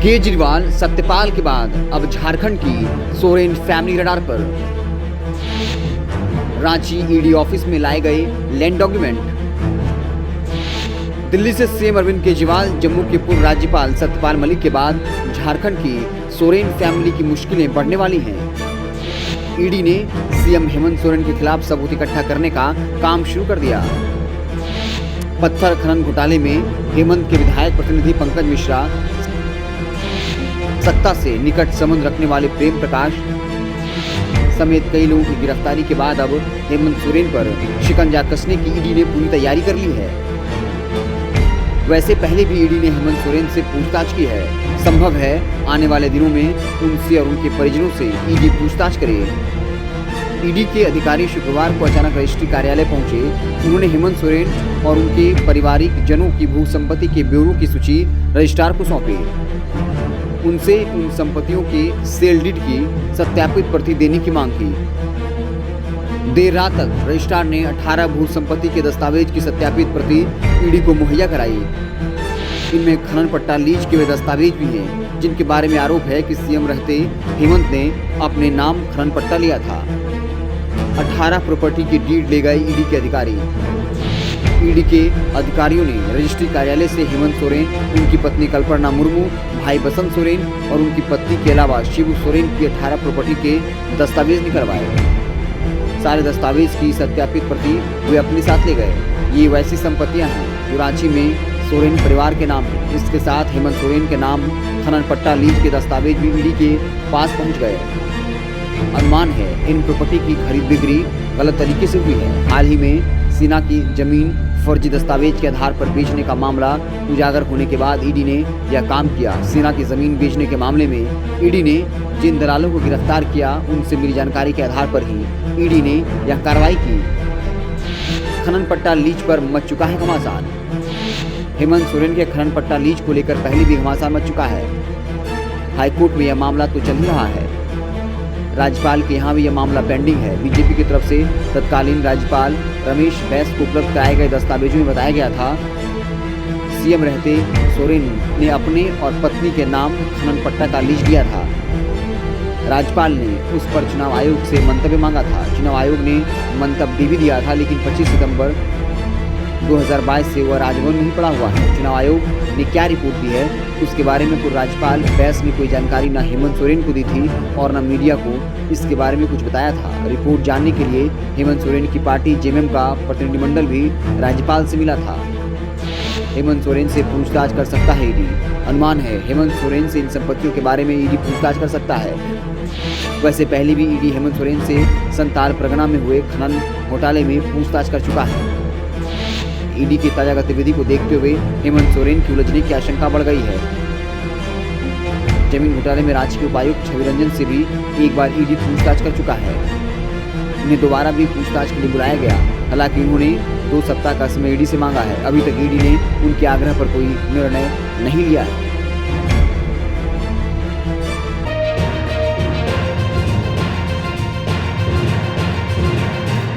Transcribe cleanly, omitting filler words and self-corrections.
केजरीवाल सत्यपाल के बाद अब झारखंड की सोरेन फैमिली रडार पर। रांची ईडी ऑफिस में लाए गए लैंड डॉक्यूमेंट। दिल्ली से सीएम अरविंद केजरीवाल, जम्मू के पूर्व राज्यपाल सत्यपाल मलिक के बाद झारखंड की सोरेन फैमिली की मुश्किलें बढ़ने वाली हैं। ईडी ने सीएम हेमंत सोरेन के खिलाफ सबूत इकट्ठा करने का काम शुरू कर दिया। पत्थर खनन घोटाले में हेमंत के विधायक प्रतिनिधि पंकज मिश्रा, सत्ता से निकट संबंध रखने वाले प्रेम प्रकाश समेत कई लोगों की गिरफ्तारी के बाद अब हेमंत सोरेन पर शिकंजा कसने की ईडी ने पूरी तैयारी कर ली है। वैसे पहले भी ईडी ने हेमंत सोरेन से पूछताछ की है। संभव है आने वाले दिनों में उनसे और उनके परिजनों से ईडी पूछताछ करे। ईडी के अधिकारी शुक्रवार को अचानक रजिस्ट्री कार्यालय पहुंचे। उन्होंने हेमंत सोरेन और उनके पारिवारिक जनों की भू संपत्ति के ब्यौरों की सूची रजिस्ट्रार को सौंपी। उनसे उन संपत्तियों के सेल डीड की सत्यापित प्रति देने की मांग की। देर रात तक रजिस्ट्रार ने 18 भू संपत्ति के दस्तावेज की सत्यापित प्रति ईडी को मुहैया कराई। इनमें खनन पट्टा लीज के वे दस्तावेज भी हैं जिनके बारे में आरोप है कि सीएम रहते हेमंत ने अपने नाम खनन पट्टा लिया था। 18 प्रॉपर्टी की डीड ले गए ईडी के अधिकारी। ईडी के अधिकारियों ने रजिस्ट्री कार्यालय से हेमंत सोरेन, उनकी पत्नी कल्पना मुर्मू, भाई बसंत सोरेन और उनकी पत्नी के अलावा शिबू सोरेन की 18 प्रॉपर्टी के दस्तावेज निकलवाए। सारे दस्तावेज की सत्यापित प्रति वे अपने साथ ले गए। ये वैसी संपत्तियां हैं जो रांची में सोरेन परिवार के नाम है। इसके साथ हेमंत सोरेन के नाम खनन पट्टा लीज के दस्तावेज भी ईडी के पास पहुंच गए। अनुमान है इन प्रॉपर्टी की खरीद बिक्री गलत तरीके से हुई है। हाल ही में सेना की जमीन फर्जी दस्तावेज के आधार पर बेचने का मामला उजागर होने के बाद ईडी ने यह काम किया। सेना की जमीन बेचने के मामले में ईडी ने जिन दलालों को गिरफ्तार किया उनसे मिली जानकारी के आधार पर ही ईडी ने यह कार्रवाई की। खनन पट्टा लीज पर मच चुका है घमासान। हेमंत सोरेन के खनन पट्टा लीज को लेकर पहले भी घमासान मच चुका है। हाईकोर्ट में यह मामला तो चल ही रहा है। राज्यपाल के यहाँ भी यह मामला पेंडिंग है। बीजेपी की तरफ से तत्कालीन राज्यपाल रमेश बैस को उपलब्ध कराए गए दस्तावेजों में बताया गया था सीएम रहते सोरेन ने अपने और पत्नी के नाम खनन पट्टा का लीज लिया था। राज्यपाल ने उस पर चुनाव आयोग से मंतव्य मांगा था। चुनाव आयोग ने मंतव्य भी दिया था, लेकिन 25 सितंबर 2022 से वह राजभवन में ही पड़ा हुआ है। चुनाव आयोग ने क्या रिपोर्ट दी है उसके बारे में पूर्व राज्यपाल बैस ने कोई जानकारी न हेमंत सोरेन को दी थी और न मीडिया को इसके बारे में कुछ बताया था। रिपोर्ट जानने के लिए हेमंत सोरेन की पार्टी जेएमएम का प्रतिनिधिमंडल भी राज्यपाल से मिला था। हेमंत सोरेन से पूछताछ कर सकता है ईडी। अनुमान है हेमंत सोरेन से इन संपत्तियों के बारे में ईडी पूछताछ कर सकता है। वैसे पहले भी ईडी हेमंत सोरेन से संताल परगना में हुए खनन घोटाले में पूछताछ कर चुका है। ईडी की ताजा गतिविधि को देखते हुए हेमंत सोरेन की उलझने की आशंका बढ़ गई है। जमीन घोटाले में रांची के उपायुक्त छवि रंजन से भी एक बार ईडी पूछताछ कर चुका है। उन्हें दोबारा भी पूछताछ के लिए बुलाया गया। हालांकि उन्होंने 2 सप्ताह का समय ईडी से मांगा है। अभी तक ईडी ने उनके आग्रह पर कोई निर्णय नहीं लिया है।